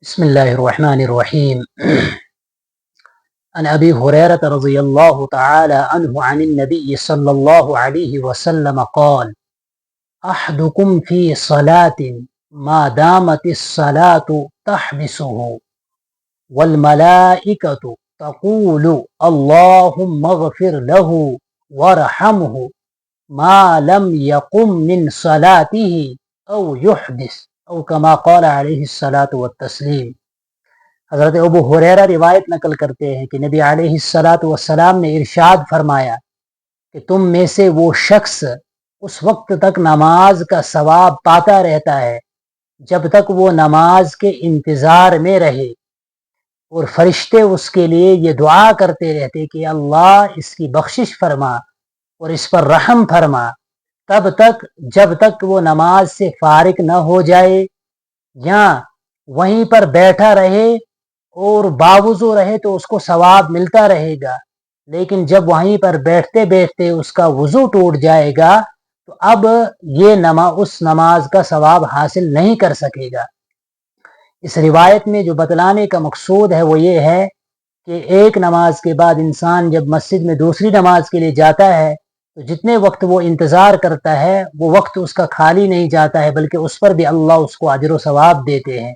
بسم الله الرحمن الرحيم. عن أبي هريرة رضي الله تعالى عنه عن النبي صلى الله عليه وسلم قال: أحدكم في صلاة ما دامت الصلاة تحبسه والملائكة تقول اللهم اغفر له وارحمه ما لم يقم من صلاته أو يحدث أو كما قال عليه الصلاة والتسليم. حضرت ابو ہریرہ روایت نقل کرتے ہیں کہ نبی علیہ الصلاۃ والسلام نے ارشاد فرمایا کہ تم میں سے وہ شخص اس وقت تک نماز کا ثواب پاتا رہتا ہے جب تک وہ نماز کے انتظار میں رہے، اور فرشتے اس کے لیے یہ دعا کرتے رہتے کہ اللہ اس کی بخشش فرما اور اس پر رحم فرما، تب تک جب تک وہ نماز سے فارغ نہ ہو جائے یا وہیں پر بیٹھا رہے اور باوضو رہے تو اس کو ثواب ملتا رہے گا، لیکن جب وہیں پر بیٹھتے بیٹھتے اس کا وضو ٹوٹ جائے گا تو اب یہ اس نماز کا ثواب حاصل نہیں کر سکے گا۔ اس روایت میں جو بتلانے کا مقصود ہے وہ یہ ہے کہ ایک نماز کے بعد انسان جب مسجد میں دوسری نماز کے لیے جاتا ہے تو جتنے وقت وہ انتظار کرتا ہے وہ وقت اس کا خالی نہیں جاتا ہے، بلکہ اس پر بھی اللہ اس کو اجر و ثواب دیتے ہیں۔